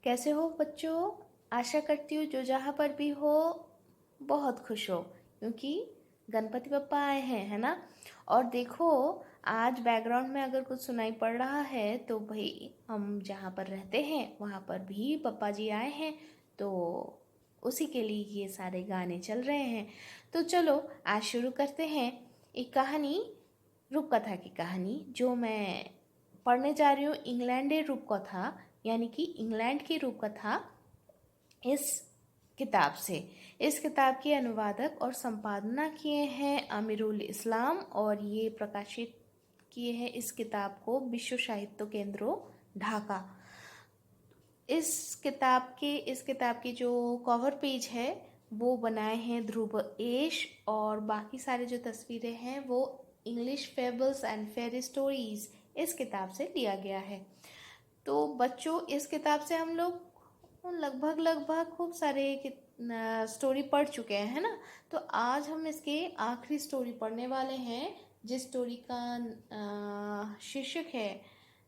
कैसे हो बच्चों? आशा करती हूँ जो जहाँ पर भी हो बहुत खुश हो, क्योंकि गणपति बप्पा आए हैं, है ना। और देखो, आज बैकग्राउंड में अगर कुछ सुनाई पड़ रहा है तो भाई हम जहाँ पर रहते हैं वहाँ पर भी पप्पा जी आए हैं, तो उसी के लिए ये सारे गाने चल रहे हैं। तो चलो आज शुरू करते हैं एक कहानी, रूपकथा की कहानी जो मैं पढ़ने जा रही हूँ। इंग्लैंड रूपकथा, यानी कि इंग्लैंड की रूपकथा। इस किताब से, इस किताब के अनुवादक और संपादना किए हैं अमीरुल इस्लाम, और ये प्रकाशित किए हैं इस किताब को विश्व साहित्य केंद्रों, ढाका। इस किताब की जो कवर पेज है वो बनाए हैं ध्रुव एश, और बाकी सारे जो तस्वीरें हैं वो English fables and fairy stories इस किताब से लिया गया है। तो बच्चों, इस किताब से हम लोग लगभग खूब सारे स्टोरी पढ़ चुके हैं, है ना। तो आज हम इसके आखिरी स्टोरी पढ़ने वाले हैं, जिस स्टोरी का शीर्षक है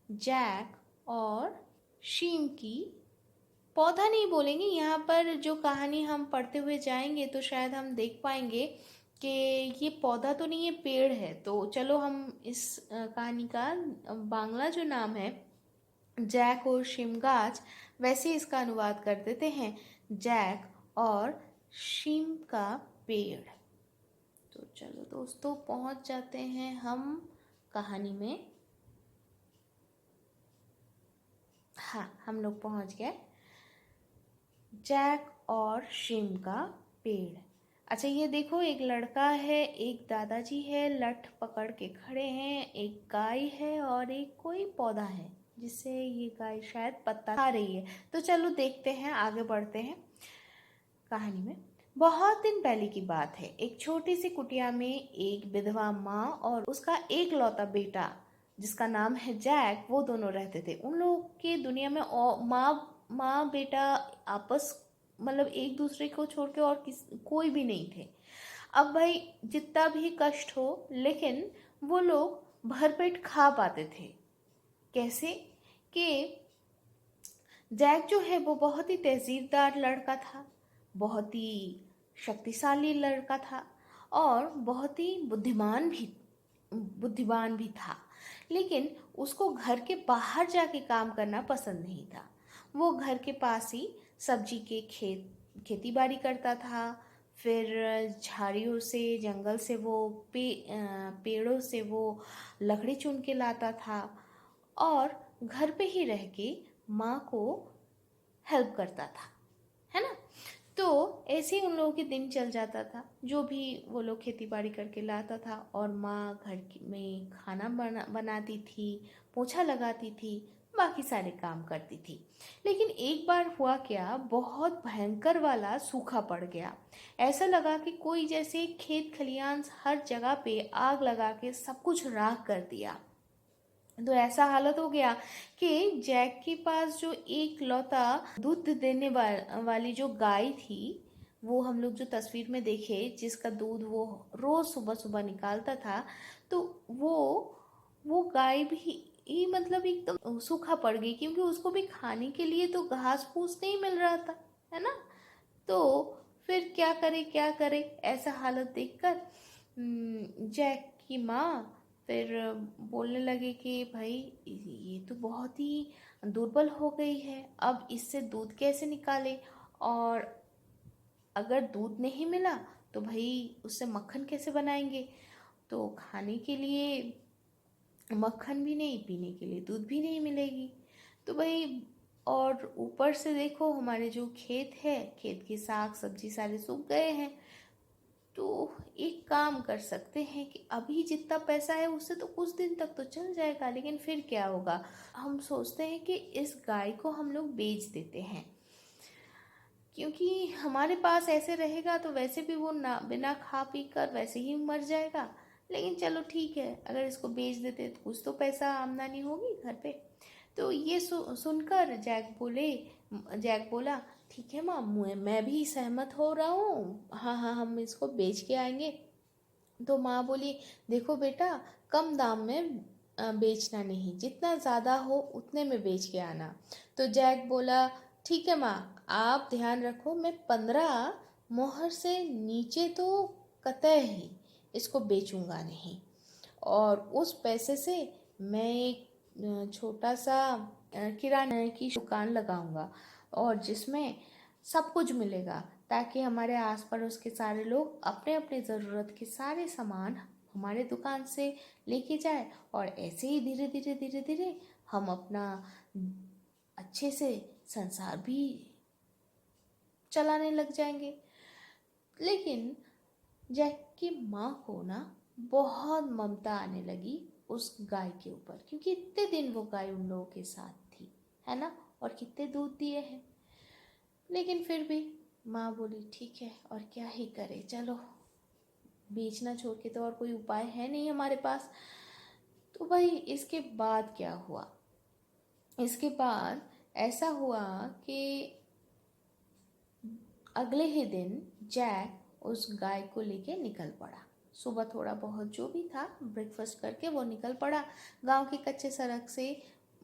जैक और शीम की। पौधा नहीं बोलेंगे यहाँ पर, जो कहानी हम पढ़ते हुए जाएंगे तो शायद हम देख पाएंगे कि ये पौधा तो नहीं है, पेड़ है। तो चलो हम इस कहानी का बांग्ला जो नाम है जैक और शिमगाज, वैसे इसका अनुवाद कर देते हैं जैक और शिम का पेड़। तो चलो दोस्तों, पहुंच जाते हैं हम कहानी में। हाँ, हम लोग पहुंच गए। जैक और शिम का पेड़। अच्छा, ये देखो, एक लड़का है, एक दादाजी है, लठ पकड़ के खड़े हैं, एक गाय है और एक कोई पौधा है जिससे ये गाय शायद पत्ता खा रही है। तो चलो देखते हैं, आगे बढ़ते हैं कहानी में। बहुत दिन पहले की बात है। एक छोटी सी कुटिया में एक विधवा माँ और उसका एक लौता बेटा जिसका नाम है जैक, वो दोनों रहते थे। उन लोगों की दुनिया में माँ माँ बेटा आपस, मतलब एक दूसरे को छोड़ के और कोई भी नहीं थे। अब भाई जितना भी कष्ट हो, लेकिन वो लोग भरपेट खा पाते थे। कैसे? कि जैक जो है वो बहुत ही तहजीबदार लड़का था, बहुत ही शक्तिशाली लड़का था, और बहुत ही बुद्धिमान भी था। लेकिन उसको घर के बाहर जाके काम करना पसंद नहीं था। वो घर के पास ही सब्जी के खेती बाड़ी करता था। फिर झाड़ियों से, जंगल से वो पेड़ों से वो लकड़ी चुन के लाता था, और घर पे ही रह के माँ को हेल्प करता था, है ना। तो ऐसे ही उन लोगों के दिन चल जाता था। जो भी वो लोग खेती बाड़ी करके लाता था, और माँ में खाना बनाती थी, पोछा लगाती थी, बाकी सारे काम करती थी। लेकिन एक बार हुआ क्या, बहुत भयंकर वाला सूखा पड़ गया। ऐसा लगा कि कोई जैसे खेत खलियान हर जगह पे आग लगा के सब कुछ राख कर दिया। तो ऐसा हालत हो गया कि जैक के पास जो एक लौता दूध देने वाली जो गाय थी, वो हम लोग जो तस्वीर में देखे, जिसका दूध वो रोज सुबह सुबह निकालता था, तो वो गाय भी मतलब एकदम सूखा पड़ गई, क्योंकि उसको भी खाने के लिए तो घास फूस नहीं मिल रहा था, है ना। तो फिर क्या करे ऐसा हालत देखकर जैक की माँ फिर बोलने लगे कि भाई ये तो बहुत ही दुर्बल हो गई है, अब इससे दूध कैसे निकाले, और अगर दूध नहीं मिला तो भाई उससे मक्खन कैसे बनाएंगे। तो खाने के लिए मक्खन भी नहीं, पीने के लिए दूध भी नहीं मिलेगी। तो भाई, और ऊपर से देखो हमारे जो खेत है, खेत की साग सब्जी सारे सूख गए हैं। तो एक काम कर सकते हैं कि अभी जितना पैसा है उससे तो कुछ दिन तक तो चल जाएगा, लेकिन फिर क्या होगा। हम सोचते हैं कि इस गाय को हम लोग बेच देते हैं, क्योंकि हमारे पास ऐसे रहेगा तो वैसे भी वो ना बिना खा पी कर वैसे ही मर जाएगा। लेकिन चलो ठीक है, अगर इसको बेच देते तो कुछ तो पैसा आमदनी होगी घर पे। तो ये सुनकर जैक बोला, ठीक है माँ, मैं भी सहमत हो रहा हूँ, हाँ हाँ हम इसको बेच के आएंगे। तो माँ बोली, देखो बेटा, कम दाम में बेचना नहीं, जितना ज़्यादा हो उतने में बेच के आना। तो जैक बोला, ठीक है माँ, आप ध्यान रखो, मैं 15 मोहर से नीचे तो कतई ही इसको बेचूंगा नहीं। और उस पैसे से मैं एक छोटा सा किराने की दुकान लगाऊंगा, और जिसमें सब कुछ मिलेगा, ताकि हमारे आस पड़ोस के सारे लोग अपने अपने ज़रूरत के सारे सामान हमारे दुकान से लेके जाए। और ऐसे ही धीरे धीरे धीरे धीरे हम अपना अच्छे से संसार भी चलाने लग जाएंगे। लेकिन जैक की माँ को ना बहुत ममता आने लगी उस गाय के ऊपर, क्योंकि इतने दिन वो गाय उन लोगों के साथ थी, है ना, और कितने दूध दिए हैं। लेकिन फिर भी माँ बोली ठीक है, और क्या ही करे, चलो, बेचना छोड़ के तो और कोई उपाय है नहीं हमारे पास। तो भाई इसके बाद क्या हुआ? इसके बाद ऐसा हुआ कि अगले ही दिन जैक उस गाय को लेके निकल पड़ा। सुबह थोड़ा बहुत जो भी था ब्रेकफास्ट करके वो निकल पड़ा। गांव की कच्चे सड़क से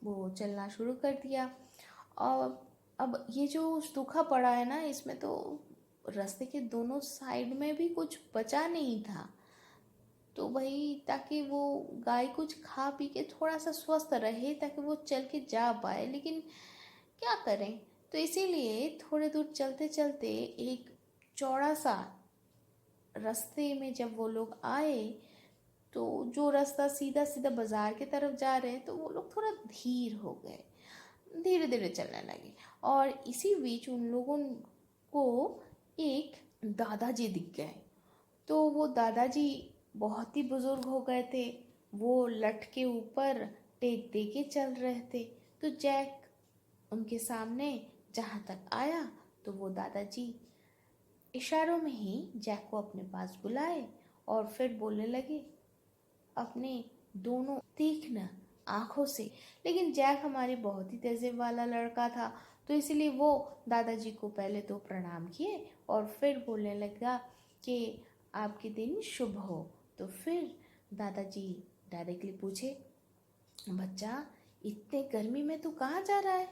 वो चलना शुरू कर दिया। और अब ये जो सूखा पड़ा है ना, इसमें तो रास्ते के दोनों साइड में भी कुछ बचा नहीं था। तो भाई ताकि वो गाय कुछ खा पी के थोड़ा सा स्वस्थ रहे, ताकि वो चल के जा पाए, लेकिन क्या करें। तो इसीलिए थोड़े दूर चलते चलते एक चौड़ा सा रास्ते में जब वो लोग आए, तो जो रास्ता सीधा सीधा बाजार की तरफ जा रहे हैं, तो वो लोग थोड़ा धीर हो गए, धीरे धीरे चलने लगे। और इसी बीच उन लोगों को एक दादाजी दिख गए। तो वो दादाजी बहुत ही बुजुर्ग हो गए थे। वो लठ के ऊपर टेक दे के चल रहे थे। तो जैक उनके सामने जहाँ तक आया, तो वो दादाजी इशारों में ही जैक को अपने पास बुलाए और फिर बोलने लगे अपने दोनों तीक्ष्ण आंखों से। लेकिन जैक हमारे बहुत ही तहजीब वाला लड़का था, तो इसलिए वो दादाजी को पहले तो प्रणाम किए और फिर बोलने लगा कि आपके दिन शुभ हो। तो फिर दादाजी डायरेक्टली पूछे, बच्चा, इतने गर्मी में तू कहाँ जा रहा है?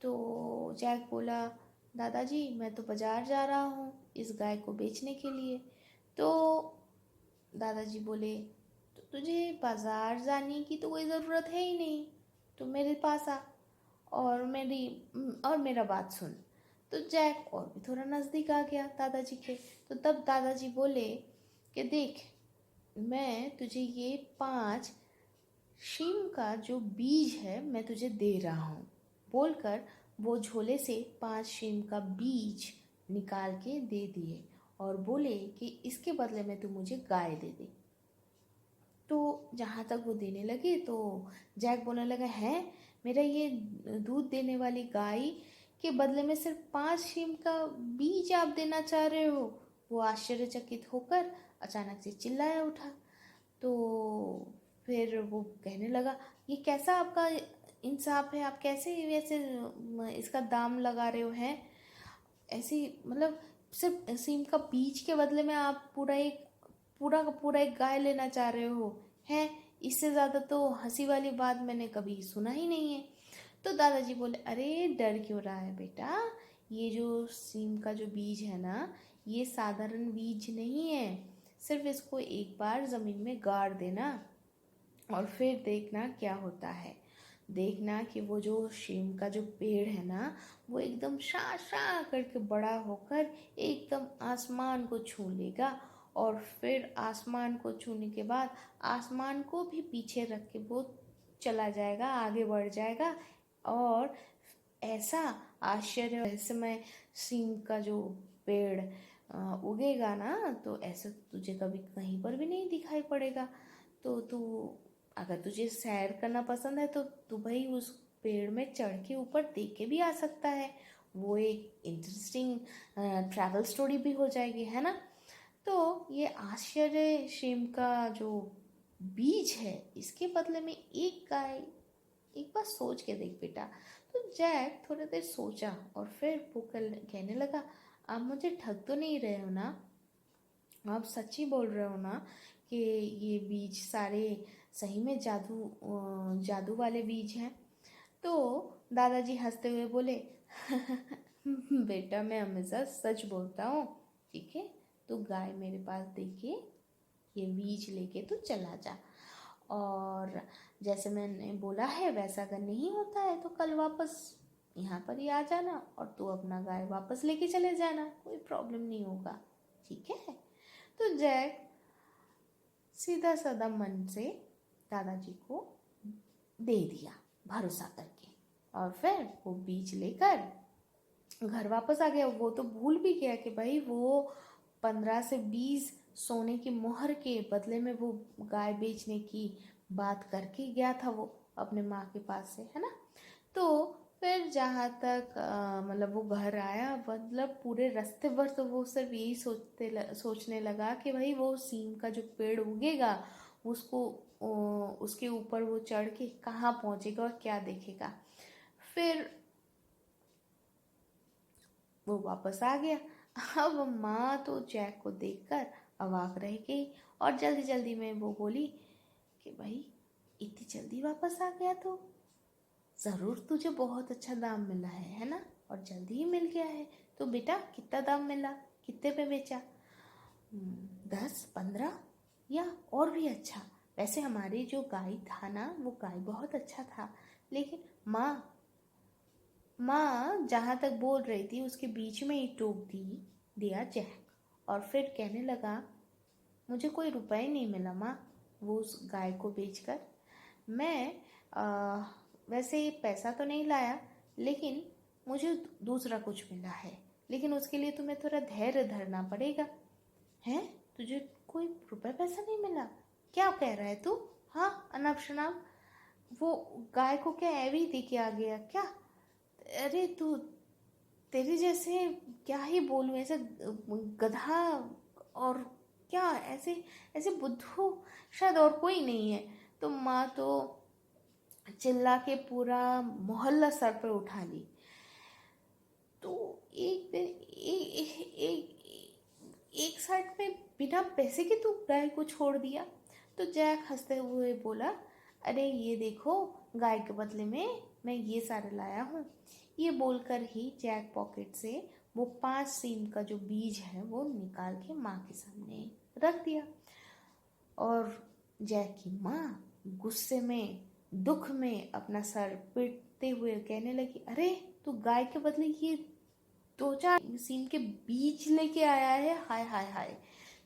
तो जैक बोला, दादाजी मैं तो बाजार जा रहा हूँ इस गाय को बेचने के लिए। तो दादाजी बोले, तो तुझे बाजार जाने की तो कोई ज़रूरत है ही नहीं, तो मेरे पास आ और मेरा बात सुन। तो जैक और भी थोड़ा नज़दीक आ गया दादाजी के। तो तब दादाजी बोले कि देख, मैं तुझे ये 5 शीम का जो बीज है मैं तुझे दे रहा हूँ। बोलकर वो झोले से 5 शीम का बीज निकाल के दे दिए और बोले कि इसके बदले में तू मुझे गाय दे दे। तो जहाँ तक वो देने लगे, तो जैक बोलने लगा, है मेरा ये दूध देने वाली गाय के बदले में सिर्फ 5 शीम का बीज आप देना चाह रहे हो? वो आश्चर्यचकित होकर अचानक से चिल्लाया उठा। तो फिर वो कहने लगा, ये कैसा आपका इंसाफ है? आप कैसे वैसे इसका दाम लगा रहे हो? हैं ऐसी, मतलब सिर्फ सीम का बीज के बदले में आप पूरा का पूरा एक गाय लेना चाह रहे हो? हैं इससे ज़्यादा तो हंसी वाली बात मैंने कभी सुना ही नहीं है। तो दादाजी बोले, अरे डर क्यों रहा है बेटा, ये जो सीम का जो बीज है ना, ये साधारण बीज नहीं है। सिर्फ इसको एक बार ज़मीन में गाड़ देना और फिर देखना क्या होता है। देखना कि वो जो शीम का जो पेड़ है ना, वो एकदम शा शा करके बड़ा होकर एकदम आसमान को छू लेगा। और फिर आसमान को छूने के बाद आसमान को भी पीछे रख के वो चला जाएगा, आगे बढ़ जाएगा। और ऐसा आश्चर्य रहस्यमय सीम का जो पेड़ उगेगा ना, तो ऐसा तुझे कभी कहीं पर भी नहीं दिखाई पड़ेगा। तो तू, अगर तुझे सैर करना पसंद है, तो तू भाई उस पेड़ में चढ़ के ऊपर देख के भी आ सकता है। वो एक इंटरेस्टिंग ट्रैवल स्टोरी भी हो जाएगी, है ना। तो ये आश्चर्य शीम का जो बीज है, इसके बदले में एक गाय, एक बार सोच के देख बेटा। तो जैक थोड़ी देर सोचा और फिर वो कहने लगा, आप मुझे ठग तो नहीं रहे हो ना? आप सच्ची बोल रहे हो ना कि ये बीज सारे सही में जादू वाले बीज हैं? तो दादाजी हंसते हुए बोले, बेटा मैं हमेशा सच बोलता हूँ, ठीक है। तू गाय मेरे पास देके ये बीज लेके तू चला जा, और जैसे मैंने बोला है वैसा अगर नहीं होता है तो कल वापस यहाँ पर ही आ जाना और तू अपना गाय वापस लेके चले जाना, कोई प्रॉब्लम नहीं होगा, ठीक है। तो जैक सीधा साधा मन से दादाजी को दे दिया भरोसा करके, और फिर वो बीज लेकर घर वापस आ गया। वो तो भूल भी गया कि भाई वो 15 से 20 सोने की मोहर के बदले में वो गाय बेचने की बात करके गया था वो अपने माँ के पास से, है ना। तो फिर जहाँ तक मतलब वो घर आया, मतलब पूरे रास्ते भर तो वो सिर्फ यही सोचने लगा कि भाई वो सीम का जो पेड़ उगेगा उसको उसके ऊपर वो चढ़ के कहाँ पहुँचेगा और क्या देखेगा। फिर वो वापस आ गया। अब माँ तो जैक को देखकर अवाक रह गई और जल्दी जल्दी में वो बोली कि भाई इतनी जल्दी वापस आ गया तो ज़रूर तुझे बहुत अच्छा दाम मिला है ना, और जल्दी ही मिल गया है। तो बेटा कितना दाम मिला, कितने पे बेचा? 10, 15 या और भी अच्छा। वैसे हमारी जो गाय था ना वो गाय बहुत अच्छा था, लेकिन माँ जहाँ तक बोल रही थी उसके बीच में ही टोक दिया जैक, और फिर कहने लगा, मुझे कोई रुपए ही नहीं मिला माँ वो उस गाय को बेचकर। मैं वैसे पैसा तो नहीं लाया, लेकिन मुझे दूसरा कुछ मिला है, लेकिन उसके लिए तुम्हें थोड़ा धैर्य धरना पड़ेगा। हैं, तुझे कोई रुपए पैसा नहीं मिला? क्या कह रहा है तू? हाँ अनाप शनाप, वो गाय को क्या ऐवी दे के आ गया क्या? अरे तू, तेरे जैसे क्या ही बोलूं, ऐसे गधा और क्या ऐसे ऐसे बुद्धू शायद और कोई नहीं है। तो माँ तो चिल्ला के पूरा मोहल्ला सर पे उठा ली। तो एक दिन एक साइड में बिना पैसे के तू गाय को छोड़ दिया। तो जैक हंसते हुए बोला, अरे ये देखो, गाय के बदले में मैं ये सारे लाया हूँ। ये बोलकर ही जैक पॉकेट से वो 5 सीम का जो बीज है वो निकाल के माँ के सामने रख दिया। और जैक की माँ गुस्से में दुख में अपना सर पीटते हुए कहने लगी, अरे तू गाय के बदले ये 2-4 सीम के बीज लेके आया है? हाय हाय हाय,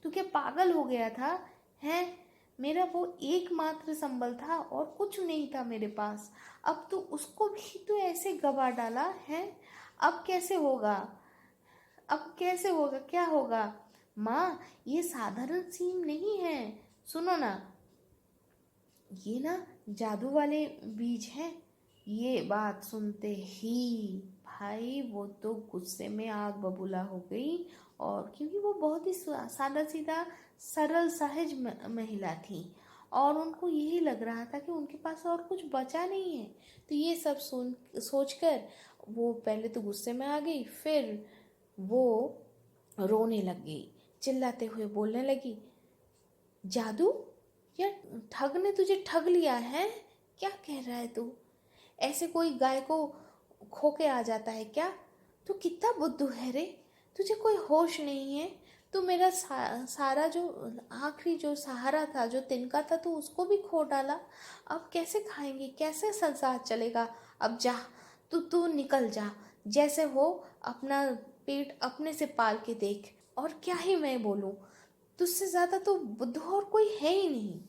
तू क्या पागल हो गया था? हैं, मेरा वो एकमात्र संबल था और कुछ नहीं था मेरे पास, अब तू उसको भी तू ऐसे गवा डाला है। अब कैसे होगा, अब कैसे होगा, क्या होगा? माँ ये साधारण सीम नहीं है, सुनो ना, ये ना जादू वाले बीज हैं। ये बात सुनते ही भाई वो तो गुस्से में आग बबूला हो गई, और क्योंकि वो बहुत ही सादा सीधा सरल सहज महिला थी, और उनको यही लग रहा था कि उनके पास और कुछ बचा नहीं है। तो ये सब सोचकर वो पहले तो गुस्से में आ गई, फिर वो रोने लग गई, चिल्लाते हुए बोलने लगी, जादू, या ठग ने तुझे ठग लिया है? क्या कह रहा है तू? ऐसे कोई गाय को खो के आ जाता है क्या? तू कितना बुद्धू है रे, तुझे कोई होश नहीं है। तू मेरा सारा जो आखिरी जो सहारा था, जो तिनका था, तू उसको भी खो डाला। अब कैसे खाएंगे, कैसे संसार चलेगा? अब जा, तू निकल जा, जैसे हो अपना पेट अपने से पाल के देख। और क्या ही मैं बोलूं, तुझसे ज़्यादा तो बुद्धू और कोई है ही नहीं।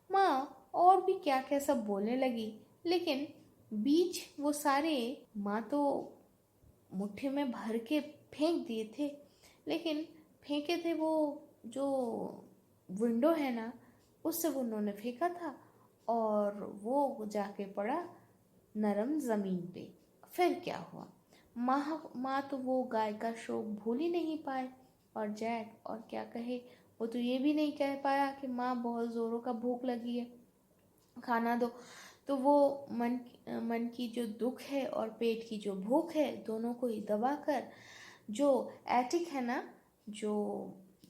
माँ और भी क्या क्या सब बोलने लगी, लेकिन बीज वो सारे माँ तो मुट्ठी में भर के फेंक दिए थे। लेकिन फेंके थे वो जो विंडो है ना, उससे वो उन्होंने फेंका था, और वो जाके पड़ा नरम ज़मीन पे। फिर क्या हुआ, माँ तो वो गाय का शोक भूल ही नहीं पाए, और जैक और क्या कहे, वो तो ये भी नहीं कह पाया कि माँ बहुत ज़ोरों का भूख लगी है, खाना दो। तो वो मन की जो दुख है और पेट की जो भूख है, दोनों को ही दबा कर जो एटिक है ना, जो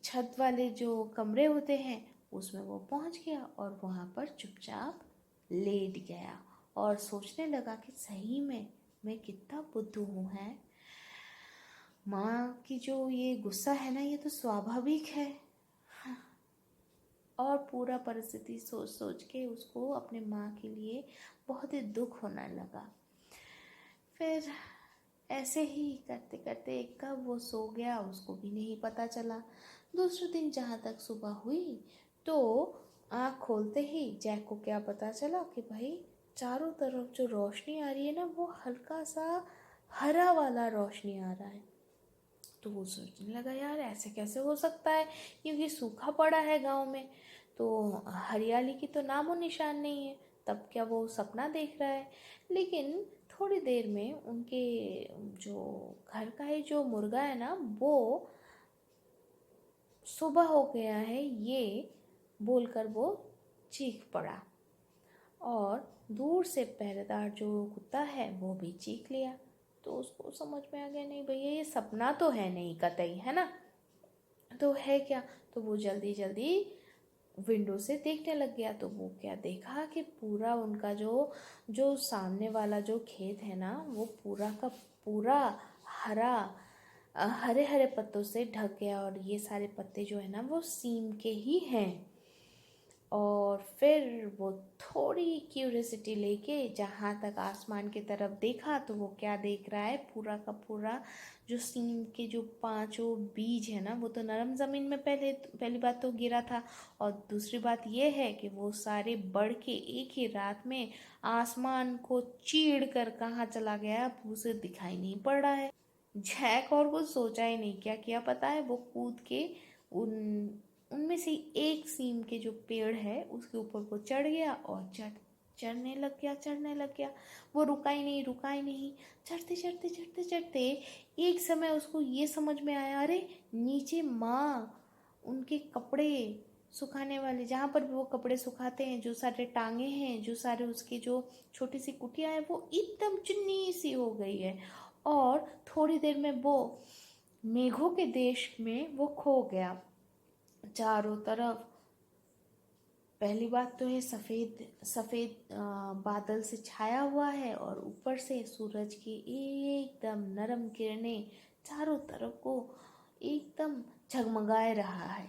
छत वाले जो कमरे होते हैं, उसमें वो पहुंच गया और वहाँ पर चुपचाप लेट गया। और सोचने लगा कि सही में मैं कितना बुद्धू हूँ। है माँ की जो ये गुस्सा है ना, ये तो स्वाभाविक है। और पूरा परिस्थिति सोच सोच के उसको अपने माँ के लिए बहुत ही दुख होने लगा। फिर ऐसे ही करते करते कब वो सो गया उसको भी नहीं पता चला। दूसरे दिन जहाँ तक सुबह हुई तो आँख खोलते ही जैक को क्या पता चला कि भाई चारों तरफ जो रोशनी आ रही है ना, वो हल्का सा हरा वाला रोशनी आ रहा है। तो वो सोचने लगा यार ऐसे कैसे हो सकता है, क्योंकि सूखा पड़ा है गांव में, तो हरियाली की तो नामो निशान नहीं है। तब क्या वो सपना देख रहा है। लेकिन थोड़ी देर में उनके जो घर का है जो मुर्गा है ना, वो सुबह हो गया है ये बोलकर वो चीख पड़ा। और दूर से पहरेदार जो कुत्ता है वो भी चीख लिया। तो उसको समझ में आ गया, नहीं भैया ये सपना तो है नहीं कतई, है ना, तो है क्या। तो वो जल्दी जल्दी विंडो से देखने लग गया। तो वो क्या देखा कि पूरा उनका जो जो सामने वाला जो खेत है ना, वो पूरा का पूरा हरा हरे हरे पत्तों से ढक गया। और ये सारे पत्ते जो है ना, वो सीम के ही हैं। और फिर वो थोड़ी क्यूरियोसिटी लेके जहाँ तक आसमान की तरफ देखा, तो वो क्या देख रहा है, पूरा का पूरा जो सीम के जो पांचों बीज है ना, वो तो नरम ज़मीन में पहली बात तो गिरा था। और दूसरी बात ये है कि वो सारे बढ़ के एक ही रात में आसमान को चीड़ कर कहाँ चला गया, अब उसे दिखाई नहीं पड़ रहा है। जैक और कुछ सोचा ही नहीं, क्या किया पता है, वो कूद के उन उनमें से एक सीम के जो पेड़ है उसके ऊपर वो चढ़ गया और चढ़ने लग गया। वो रुका ही नहीं। चढ़ते चढ़ते चढ़ते चढ़ते एक समय उसको ये समझ में आया, अरे नीचे माँ उनके कपड़े सुखाने वाले, जहाँ पर भी वो कपड़े सुखाते हैं, जो सारे टांगे हैं, जो सारे उसकी जो छोटी सी कुटिया है, वो एकदम चुन्नी सी हो गई है। और थोड़ी देर में वो मेघों के देश में वो खो गया। चारों तरफ पहली बात तो है सफ़ेद सफ़ेद बादल से छाया हुआ है, और ऊपर से सूरज की एकदम नरम किरणें चारों तरफ को एकदम झगमगाए रहा है।